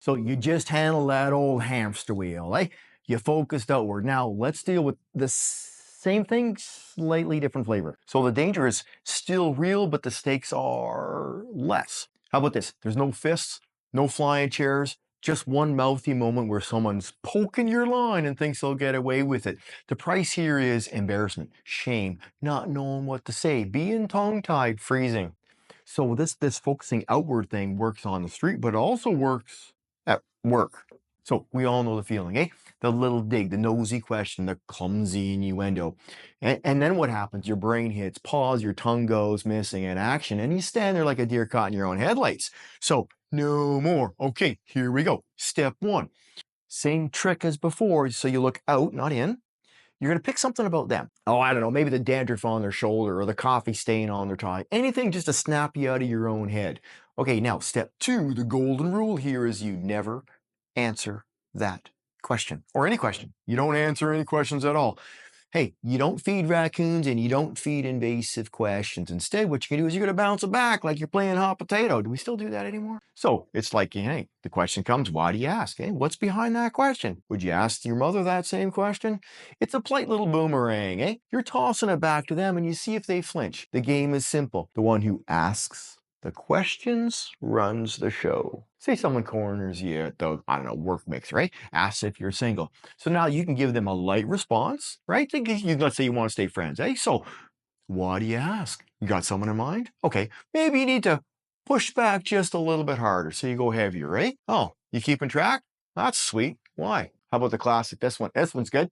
So you just handle that old hamster wheel, eh? You focused outward. Now let's deal with the same thing, slightly different flavor. So the danger is still real, but the stakes are less. How about this? There's no fists, no flying chairs, just one mouthy moment where someone's poking your line and thinks they'll get away with it. The price here is embarrassment, shame, not knowing what to say, being tongue-tied, freezing. So this focusing outward thing works on the street, but it also works at work. So we all know the feeling, eh? The little dig, the nosy question, the clumsy innuendo. And then what happens? Your brain hits pause, your tongue goes missing in action, and you stand there like a deer caught in your own headlights. So no more. Okay, here we go. Step one. Same trick as before. So you look out, not in. You're going to pick something about them. Oh, I don't know, maybe the dandruff on their shoulder or the coffee stain on their tie. Anything just to snap you out of your own head. Okay, now step two, the golden rule here is you never answer that question or any question. You don't answer any questions at all. Hey, you don't feed raccoons and you don't feed invasive questions. Instead, what you can do is you're going to bounce it back like you're playing hot potato. Do we still do that anymore? So it's like, hey, the question comes, why do you ask? Hey, what's behind that question? Would you ask your mother that same question? It's a polite little boomerang, eh? You're tossing it back to them and you see if they flinch. The game is simple. The one who asks the questions runs the show. Say someone corners you at the, I don't know, work mix, right? Asks if you're single. So now you can give them a light response, right? Let's say you want to stay friends, eh? So why do you ask? You got someone in mind? Okay, maybe you need to push back just a little bit harder so you go heavier, right? Oh, you keeping track? That's sweet. Why? How about the classic? This one. This one's good.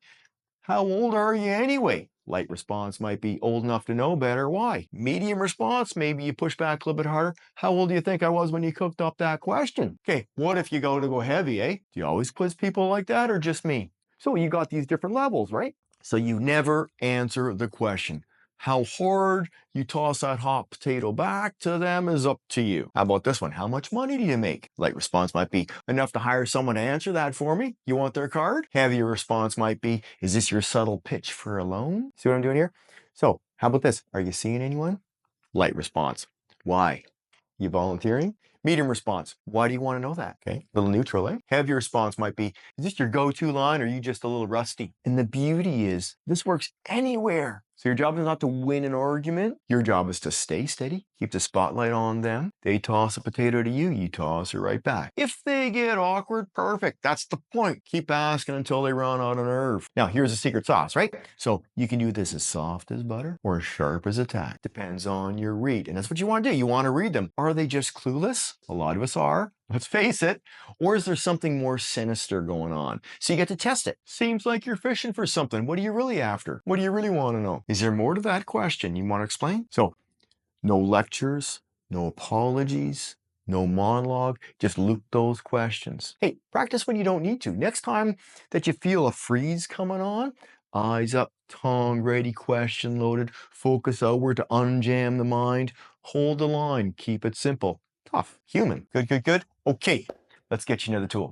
How old are you anyway? Light response might be old enough to know better. Why? Medium response, maybe you push back a little bit harder. How old do you think I was when you cooked up that question? Okay, what if you go heavy, eh? Do you always quiz people like that or just me? So you got these different levels, right? So you never answer the question. How hard you toss that hot potato back to them is up to you. How about this one? How much money do you make? Light response might be enough to hire someone to answer that for me. You want their card? Heavier response might be, is this your subtle pitch for a loan? See what I'm doing here? So how about this? Are you seeing anyone? Light response. Why? You volunteering? Medium response. Why do you want to know that? Okay. Little neutral, eh? Heavier response might be, is this your go-to line or are you just a little rusty? And the beauty is this works anywhere. So your job is not to win an argument. Your job is to stay steady, keep the spotlight on them. They toss a potato to you, you toss it right back. If they get awkward, perfect. That's the point. Keep asking until they run out of nerve. Now, here's the secret sauce, right? So you can do this as soft as butter or as sharp as a tack. Depends on your read. And that's what you want to do. You want to read them. Are they just clueless? A lot of us are. Let's face it. Or is there something more sinister going on? So you get to test it. Seems like you're fishing for something. What are you really after? What do you really want to know? Is there more to that question you want to explain? So no lectures, no apologies, no monologue, just loop those questions. Hey, practice when you don't need to. Next time that you feel a freeze coming on, eyes up, tongue ready, question loaded, focus outward to unjam the mind, hold the line, keep it simple. Tough, human. Good, good, good. Okay, let's get you another tool.